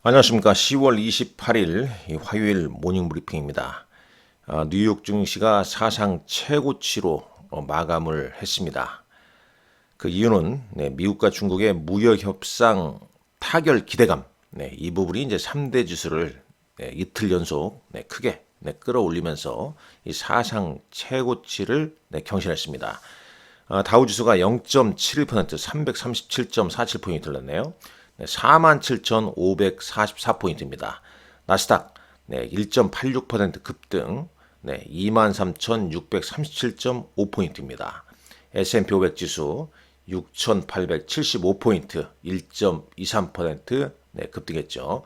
안녕하십니까. 10월 28일 화요일 모닝 브리핑입니다. 뉴욕 증시가 사상 최고치로 마감을 했습니다. 그 이유는 미국과 중국의 무역 협상 타결 기대감, 이 부분이 이제 3대 지수를 이틀 연속 크게 끌어올리면서 이 사상 최고치를 경신했습니다. 다우지수가 0.71% 337.47포인트를 냈네요. 47,544포인트입니다. 나스닥 1.86% 급등 23,637.5포인트입니다. S&P 500 지수 6,875포인트 1.23% 급등했죠.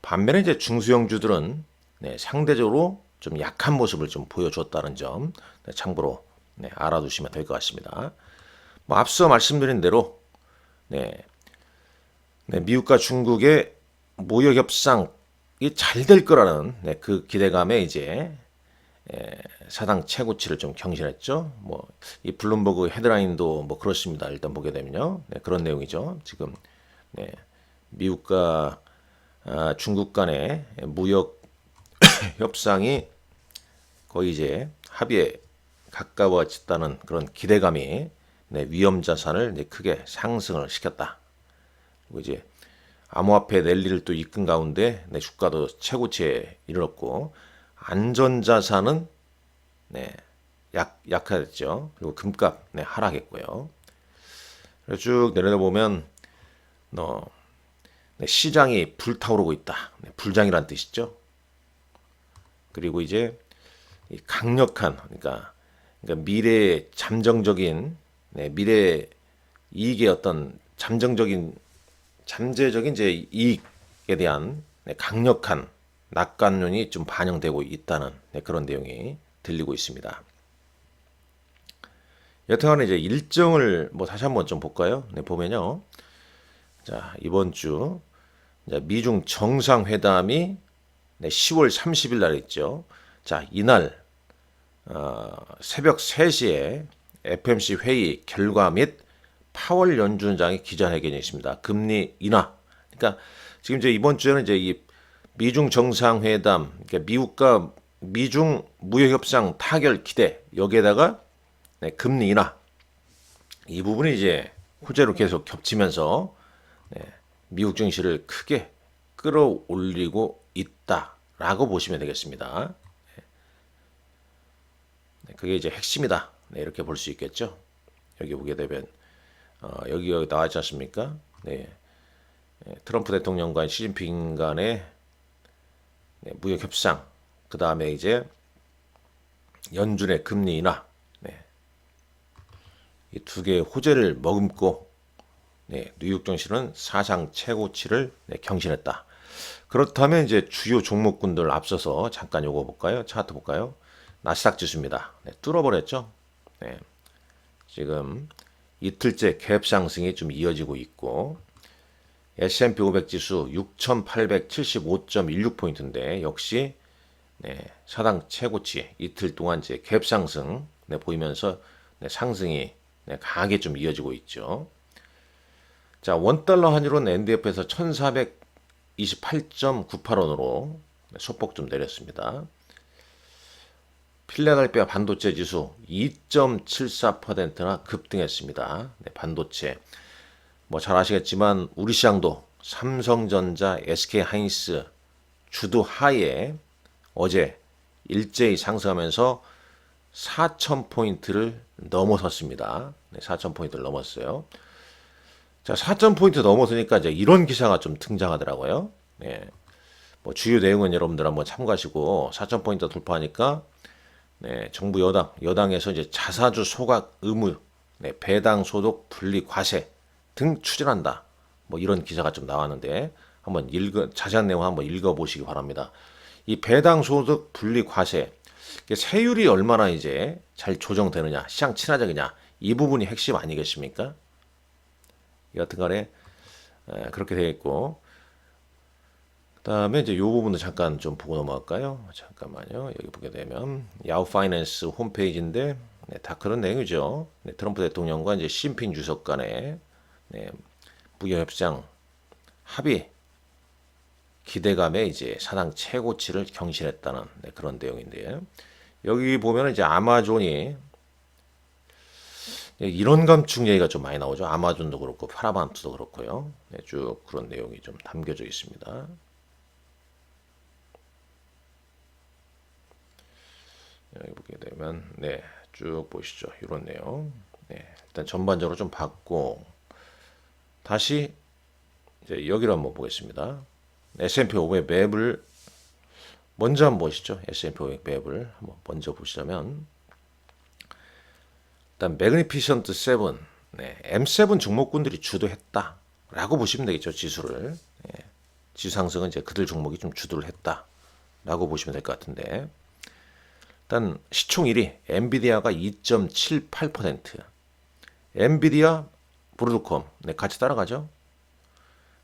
반면에 이제 중소형주들은 상대적으로 좀 약한 모습을 좀 보여줬다는 점 참고로 알아두시면 될 것 같습니다. 뭐 앞서 말씀드린 대로 미국과 중국의 무역 협상이 잘 될 거라는 그 기대감에 이제 사상 최고치를 좀 경신했죠. 뭐 이 블룸버그 헤드라인도 뭐 그렇습니다. 일단 보게 되면요, 그런 내용이죠. 지금 미국과 중국 간의 무역 협상이 거의 이제 합의에 가까워졌다는 그런 기대감이 위험 자산을 크게 상승을 시켰다. 그리고 이제 암호화폐 랠리를 또 이끈 가운데 주가도 최고치에 이르렀고 안전자산은 약화됐죠. 그리고 금값 하락했고요. 쭉 내려다 보면 시장이 불타오르고 있다. 불장이란 뜻이죠. 그리고 이제 강력한 그러니까 미래의 잠정적인 미래 이익의 어떤 잠재적인 이제 이익에 대한 강력한 낙관론이 좀 반영되고 있다는 그런 내용이 들리고 있습니다. 여튼간에 이제 일정을 뭐 다시 한번 좀 볼까요? 보면요. 자, 이번 주 미중 정상회담이 10월 30일 날 있죠. 자, 이날 새벽 3시에 FMC 회의 결과 및 파월 연준장의 기자회견이 있습니다. 금리 인하. 그러니까 지금 이제 이번 주에는 이제 이 미중 정상회담, 그러니까 미국과 미중 무역협상 타결 기대 여기에다가 금리 인하 이 부분이 이제 호재로 계속 겹치면서 미국 증시를 크게 끌어올리고 있다라고 보시면 되겠습니다. 그게 이제 핵심이다. 이렇게 볼 수 있겠죠. 여기 보게 되면 여기 나와 있지 않습니까? 트럼프 대통령과 시진핑 간의 무역 협상, 그 다음에 이제 연준의 금리 인하, 이 두 개의 호재를 머금고 뉴욕 증시는 사상 최고치를 경신했다. 그렇다면 이제 주요 종목군들 앞서서 잠깐 요거 볼까요? 차트 볼까요? 나스닥 지수입니다. 뚫어버렸죠. 지금 이틀째 갭 상승이 좀 이어지고 있고 S&P 500 지수 6,875.16포인트인데 역시 사상 최고치 이틀 동안 이제 갭 상승 보이면서 상승이 강하게 좀 이어지고 있죠. 자, 원달러 환율은 NDF에서 1,428.98원으로 소폭 좀 내렸습니다. 필라델피아 반도체 지수 2.74%나 급등했습니다. 반도체 뭐 잘 아시겠지만 우리 시장도 삼성전자, SK하이닉스 주도 하에 어제 일제히 상승하면서 4,000포인트를 넘어섰습니다. 4,000포인트를 넘었어요. 자, 4,000포인트 넘어서니까 이제 이런 기사가 좀 등장하더라고요. 뭐 주요 내용은 여러분들 한번 참고하시고 4,000포인트 돌파하니까 정부 여당에서 이제 자사주 소각 의무, 배당 소득 분리 과세 등 추진한다. 뭐 이런 기사가 좀 나왔는데 한번 자세한 내용 한번 읽어보시기 바랍니다. 이 배당 소득 분리 과세 세율이 얼마나 이제 잘 조정되느냐, 시장 친화적이냐 이 부분이 핵심 아니겠습니까? 여튼간에 그렇게 되어 있고 그다음에 이제 이 부분도 잠깐 좀 보고 넘어갈까요? 잠깐만요. 여기 보게 되면 야후 파이낸스 홈페이지인데 다 그런 내용이죠. 트럼프 대통령과 이제 시진핑 주석 간의 무역 협상 합의 기대감에 이제 사상 최고치를 경신했다는 그런 내용인데 여기 보면 이제 아마존이 이런 감축 얘기가 좀 많이 나오죠. 아마존도 그렇고 파라마운트도 그렇고요. 쭉 그런 내용이 좀 담겨져 있습니다. 여기 보게 되면 쭉 보시죠. 이런 내용. 일단 전반적으로 좀 봤고 다시 이제 여기로 한번 보겠습니다. S&P 500 맵을 먼저 한번 보시죠. S&P 500 맵을 한번 먼저 보시자면 일단 매그니피션트 7, M7 종목군들이 주도했다라고 보시면 되겠죠. 지수를. 지수 상승은 이제 그들 종목이 좀 주도를 했다라고 보시면 될 것 같은데 일단 시총 1위 엔비디아가 2.78%, 엔비디아, 브로드콤 같이 따라가죠.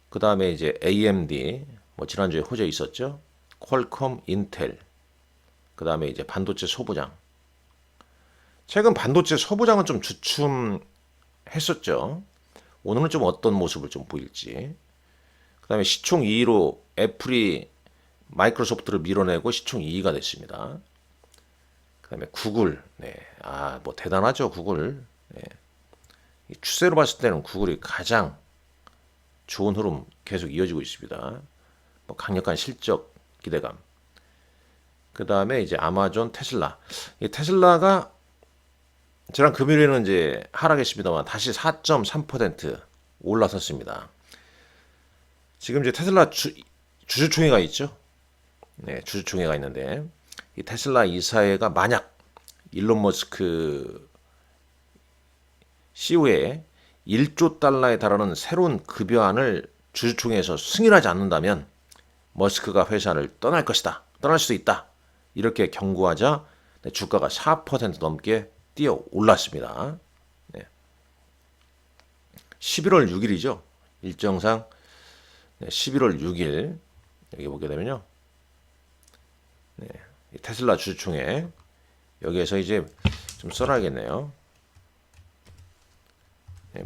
그 다음에 이제 AMD 뭐 지난주에 호재 있었죠. 퀄컴, 인텔, 그 다음에 이제 반도체 소부장. 최근 반도체 소부장은 좀 주춤했었죠. 오늘은 좀 어떤 모습을 좀 보일지. 그 다음에 시총 2위로 애플이 마이크로소프트를 밀어내고 시총 2위가 됐습니다. 그 다음에 구글, 뭐 대단하죠, 구글. 이 추세로 봤을 때는 구글이 가장 좋은 흐름 계속 이어지고 있습니다. 뭐 강력한 실적 기대감. 그 다음에 이제 아마존, 테슬라. 이 테슬라가 지난 금요일에는 이제 하락했습니다만 다시 4.3% 올라섰습니다. 지금 이제 테슬라 주주총회가 있죠. 주주총회가 있는데 이 테슬라 이사회가 만약 일론 머스크 CEO의 1조 달러에 달하는 새로운 급여안을 주주총회에서 승인하지 않는다면 머스크가 회사를 떠날 것이다. 떠날 수도 있다. 이렇게 경고하자 주가가 4% 넘게 뛰어 올랐습니다. 11월 6일이죠. 일정상 11월 6일 여기 보게 되면요. 테슬라 주주총회 여기에서 이제 좀 써놔야겠네요.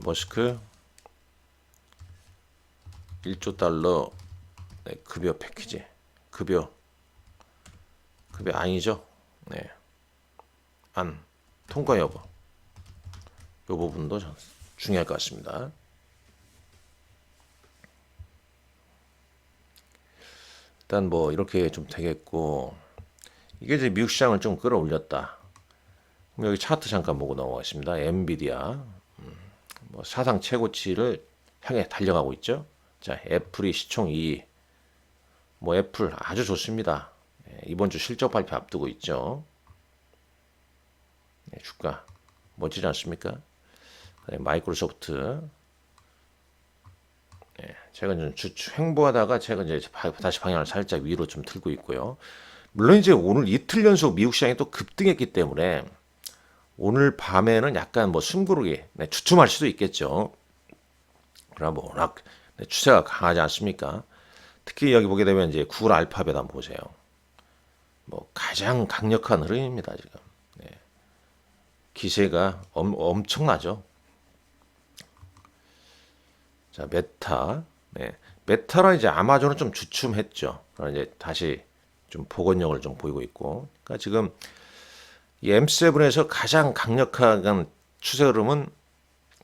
머스크 1조 달러 급여 패키지 급여 아니죠. 안 통과 여부 이 부분도 중요할 것 같습니다. 일단 뭐 이렇게 좀 되겠고 이게 이제 미국 시장을 좀 끌어올렸다. 그럼 여기 차트 잠깐 보고 넘어가겠습니다. 엔비디아 뭐 사상 최고치를 향해 달려가고 있죠. 자, 애플이 시총 2위. 뭐 애플 아주 좋습니다. 이번 주 실적 발표 앞두고 있죠. 주가 멋지지 않습니까? 마이크로소프트 최근 좀 횡보하다가 최근 이제 다시 방향을 살짝 위로 좀 틀고 있고요. 물론 이제 오늘 이틀 연속 미국 시장이 또 급등했기 때문에 오늘 밤에는 약간 뭐 숨고르기 주춤할 수도 있겠죠. 그러나 뭐 워낙 추세가 강하지 않습니까? 특히 여기 보게 되면 이제 구글 알파벳 한번 보세요. 뭐 가장 강력한 흐름입니다 지금. 기세가 엄청나죠. 자, 메타. 메타랑 이제 아마존은 좀 주춤했죠. 그러나 이제 다시 좀 복원력을 좀 보이고 있고. 그러니까 지금 이 M7에서 가장 강력한 추세 흐름은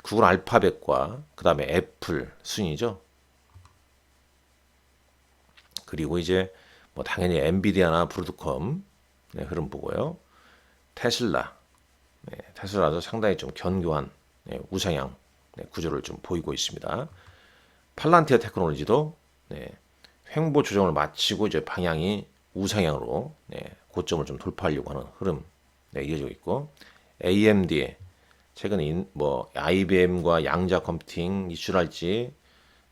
구글 알파벳과 그 다음에 애플 순이죠. 그리고 이제 뭐 당연히 엔비디아나 브로드컴 흐름 보고요. 테슬라. 테슬라도 상당히 좀 견고한 우상향 구조를 좀 보이고 있습니다. 팔란티어 테크놀로지도 횡보 조정을 마치고 이제 방향이 우상향으로 고점을 좀 돌파하려고 하는 흐름 이어지고 있고 AMD 최근 뭐 IBM과 양자 컴퓨팅 이슈랄지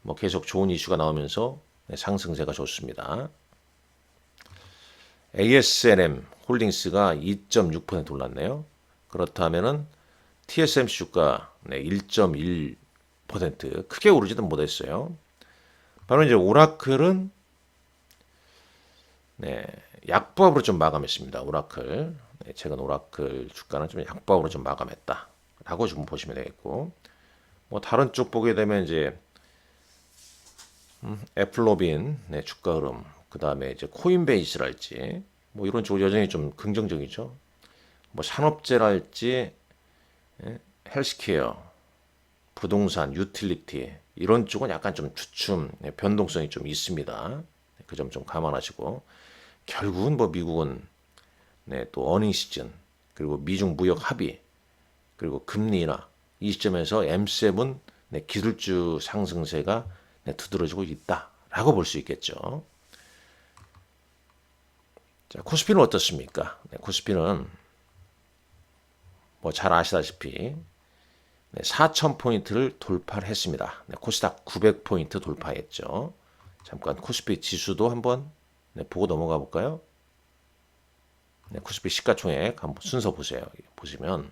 뭐 계속 좋은 이슈가 나오면서 상승세가 좋습니다. ASML 홀딩스가 2.6% 올랐네요. 그렇다면은 TSMC 주가 1.1% 크게 오르지는 못했어요. 바로 이제 오라클은 약보합으로 좀 마감했습니다. 오라클 최근 오라클 주가는 좀 약보합으로 좀 마감했다라고 좀 보시면 되겠고 뭐 다른 쪽 보게 되면 이제 애플로빈 네, 주가 흐름, 그 다음에 이제 코인베이스랄지 뭐 이런 쪽 여전히 좀 긍정적이죠. 뭐 산업재랄지 헬스케어, 부동산, 유틸리티 이런 쪽은 약간 좀 주춤 변동성이 좀 있습니다. 그 점 좀 감안하시고 결국은 뭐 미국은 또 어닝 시즌 그리고 미중 무역 합의 그리고 금리 인하 이 시점에서 M7 기술주 상승세가 두드러지고 있다라고 볼 수 있겠죠. 자, 코스피는 어떻습니까? 코스피는 뭐 잘 아시다시피 4,000포인트를 돌파를 했습니다. 코스닥 900포인트 돌파했죠. 잠깐 코스피 지수도 한번 보고 넘어가 볼까요? 코스피 시가총액 한번 순서 보세요. 보시면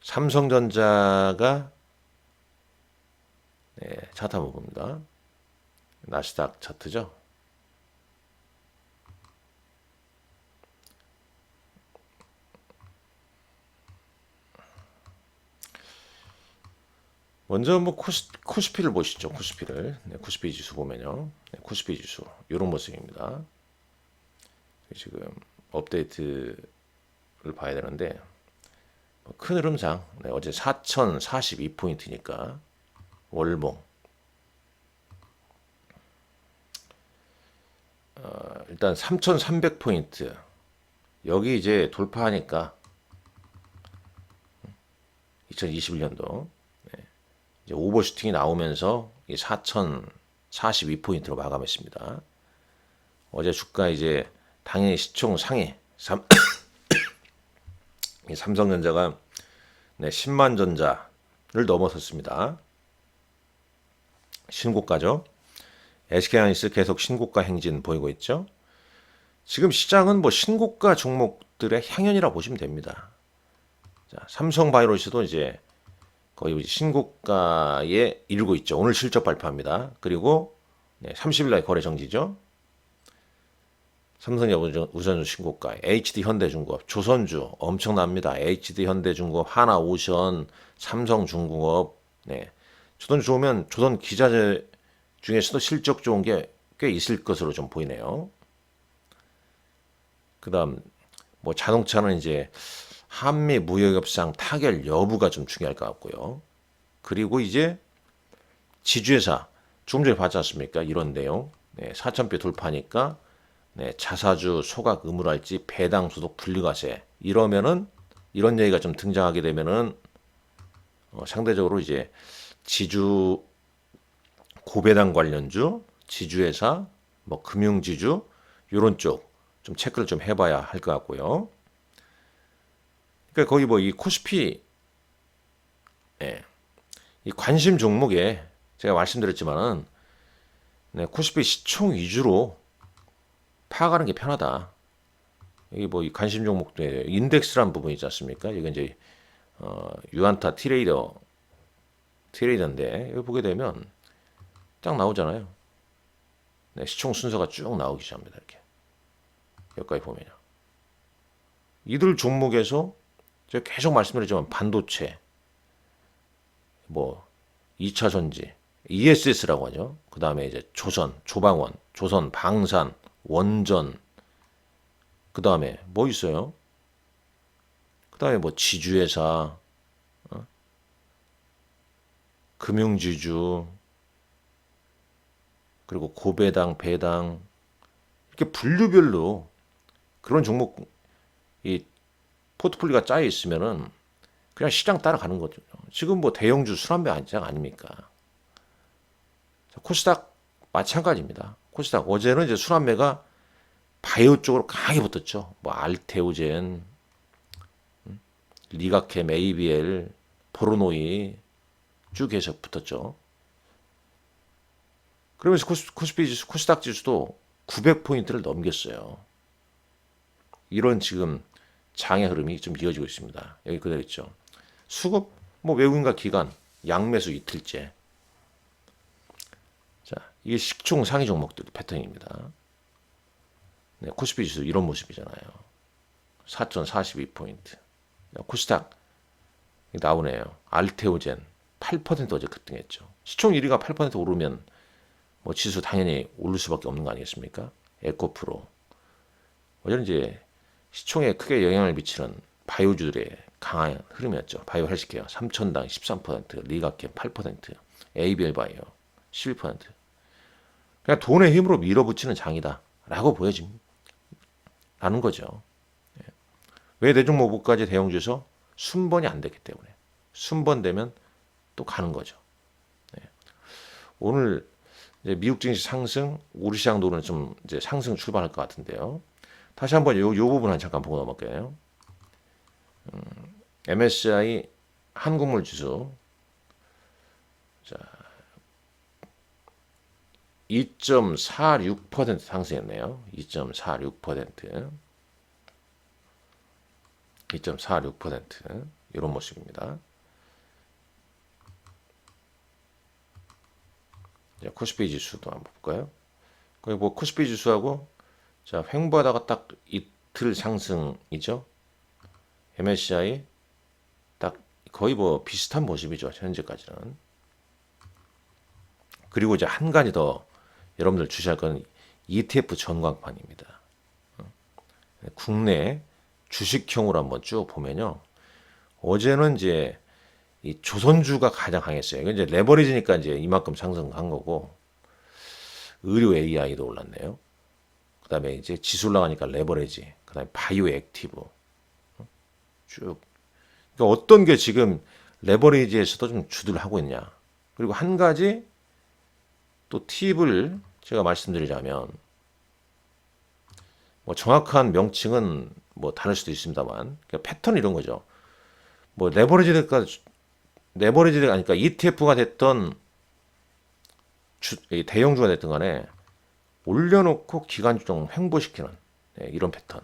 삼성전자가 차트 한번 봅니다. 나스닥 차트죠. 먼저 뭐 코스피를 보시죠. 코스피를. 코스피 지수 보면요. 코스피 지수 이런 모습입니다. 지금 업데이트를 봐야 되는데 큰 흐름상 어제 4,042포인트니까 월봉 일단 3,300포인트 여기 이제 돌파하니까 2021년도 이제 오버슈팅이 나오면서 4,042포인트로 마감했습니다. 어제 주가 이제 당연히 시총 상해 삼성전자가 10만 전자를 넘어섰습니다. 신고가죠. SK하이닉스 계속 신고가 행진 보이고 있죠. 지금 시장은 뭐 신고가 종목들의 향연이라 보시면 됩니다. 자, 삼성바이오로스도 이제 거의 신고가에 이르고 있죠. 오늘 실적 발표합니다. 그리고 30일 날 거래 정지죠. 삼성전자 우선주 신고가, HD현대중공업, 조선주 엄청납니다. HD현대중공업, 하나오션, 삼성중공업. 조선주 좋으면 조선 기자재 중에서도 실적 좋은 게 꽤 있을 것으로 좀 보이네요. 그다음 뭐 자동차는 이제 한미 무역협상 타결 여부가 좀 중요할 것 같고요. 그리고 이제 지주회사 조금 전에 봤지 않습니까? 이런 내용 4,000배 돌파니까 자사주 소각 의무랄지 배당 소득 분리과세 이러면은 이런 얘기가 좀 등장하게 되면은 상대적으로 이제 지주 고배당 관련주, 지주회사, 뭐 금융지주 이런 쪽 좀 체크를 좀 해봐야 할 것 같고요. 그러니까 거기 뭐 이 코스피 이 관심 종목에 제가 말씀드렸지만은 코스피 시총 위주로 파악하는 게 편하다. 여기 뭐 이 관심 종목들 인덱스란 부분이 있지 않습니까? 이건 이제 유안타 트레이더인데 여기 보게 되면 딱 나오잖아요. 시총 순서가 쭉 나오기 시작합니다. 이렇게 여기까지 보면요. 이들 종목에서 제가 계속 말씀드렸지만 반도체, 뭐 2차 전지, ESS라고 하죠. 그 다음에 이제 조선, 조방원, 조선 방산, 원전, 그 다음에 뭐 있어요? 그 다음에 뭐 지주회사, 금융지주, 그리고 고배당, 배당 이렇게 분류별로 그런 종목 이 포트폴리오가 짜여 있으면은 그냥 시장 따라가는 거죠. 지금 뭐 대형주 술안배 시장 아닙니까? 코스닥 마찬가지입니다. 코스닥 어제는 이제 술안배가 바이오 쪽으로 강하게 붙었죠. 뭐 알테오젠, 리가켐, ABL, 포르노이 쭉 해서 붙었죠. 그러면서 코스피 지수, 코스닥 지수도 900포인트를 넘겼어요. 이런 지금 장의 흐름이 좀 이어지고 있습니다. 여기 그대로 있죠. 수급, 뭐 외국인과 기관, 양매수 이틀째. 자, 이게 시총 상위 종목들 패턴입니다. 코스피 지수 이런 모습이잖아요. 4,042포인트. 코스닥 나오네요. 알테오젠 8% 어제 급등했죠. 시총 1위가 8% 오르면 뭐 지수 당연히 오를 수밖에 없는 거 아니겠습니까? 에코프로. 어제는 이제 시총에 크게 영향을 미치는 바이오주들의 강한 흐름이었죠. 바이오 헬스케어 3천당 13%, 리가캠 8%, ABL 바이오 11%. 그냥 돈의 힘으로 밀어붙이는 장이다라고 보여집니다. 라는 거죠. 왜 대중모부까지 대형주에서 순번이 안 됐기 때문에 순번되면 또 가는 거죠. 오늘 이제 미국 증시 상승, 우리 시장도는 좀 이제 상승 출발할 것 같은데요. 다시 한번 요 부분을 잠깐 보고 넘어갈게요. MSCI 한국물 지수 자 2.46% 상승했네요. 2.46% 이런 모습입니다. 자, 코스피 지수도 한번 볼까요? 거기 뭐 코스피 지수하고 자 횡보하다가 딱 이틀 상승이죠. MSCI 딱 거의 뭐 비슷한 모습이죠. 현재까지는. 그리고 이제 한 가지 더 여러분들 주시할 건 ETF 전광판입니다. 국내 주식형으로 한번 쭉 보면요. 어제는 이제 이 조선주가 가장 강했어요. 이건 이제 레버리지니까 이제 이만큼 상승한 거고, 의료 AI도 올랐네요. 그 다음에 이제 지수 올라가니까 레버리지, 그 다음에 바이오 액티브 쭉. 그러니까 어떤 게 지금 레버리지에서도 좀 주도를 하고 있냐. 그리고 한 가지 또 팁을 제가 말씀드리자면, 뭐 정확한 명칭은 뭐 다를 수도 있습니다만, 그러니까 패턴 이런 거죠. 뭐 레버리지가 아니까 ETF가 됐던 대형주가 됐던 간에 올려놓고 기간주 좀 횡보시키는 이런 패턴.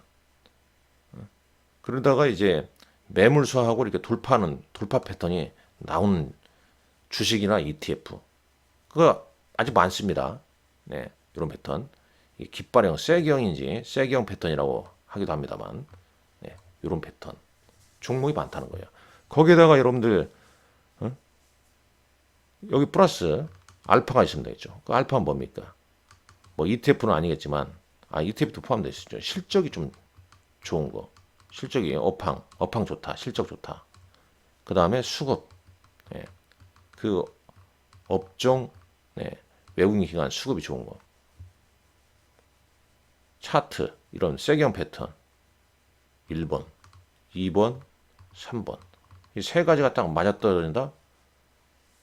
그러다가 이제 매물수하고 이렇게 돌파 패턴이 나오는 주식이나 ETF. 그거 아주 많습니다. 네, 이런 패턴. 깃발형, 세기형인지 세기형 패턴이라고 하기도 합니다만, 네, 이런 패턴. 종목이 많다는 거예요. 거기에다가 여러분들 여기 플러스 알파가 있으면 되겠죠. 그 알파는 뭡니까? 뭐 ETF는 아니겠지만, ETF도 포함되어 있죠. 실적이 좀 좋은 거. 실적이 업황 좋다. 실적 좋다. 그 다음에 수급. 네. 그 업종, 네. 외국인 기관 수급이 좋은 거. 차트, 이런 세경 패턴. 1번, 2번, 3번. 이 세 가지가 딱 맞아떨어진다?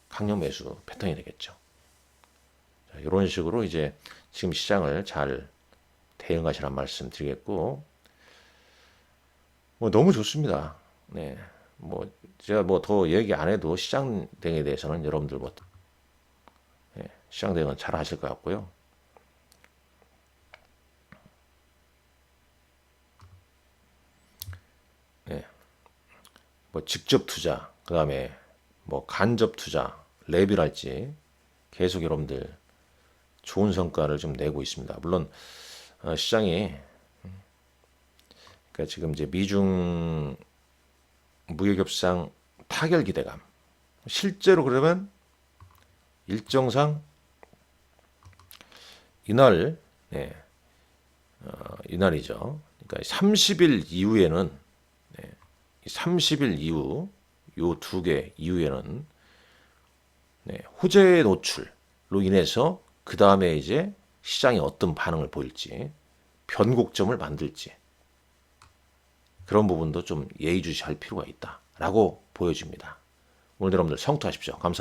강력 매수 패턴이 되겠죠. 자, 이런 식으로 이제 지금 시장을 잘 대응하시란 말씀 드리겠고, 뭐 너무 좋습니다. 네. 뭐 제가 뭐 더 얘기 안 해도 시장 대응에 대해서는 여러분들 뭐 시장 대응은 잘 하실 것 같고요. 네. 뭐 직접 투자, 그 다음에 뭐 간접 투자, 랩이랄지 계속 여러분들 좋은 성과를 좀 내고 있습니다. 물론 시장이 그러니까 지금 이제 미중 무역협상 타결 기대감, 실제로 그러면 일정상 이날, 네, 이날이죠. 그러니까 30일 이후에는 30일 이후 요 두 개 이후에는 호재 노출로 인해서 그 다음에 이제 시장이 어떤 반응을 보일지 변곡점을 만들지 그런 부분도 좀 예의주시할 필요가 있다라고 보여집니다. 오늘 여러분들 성투하십시오. 감사합니다.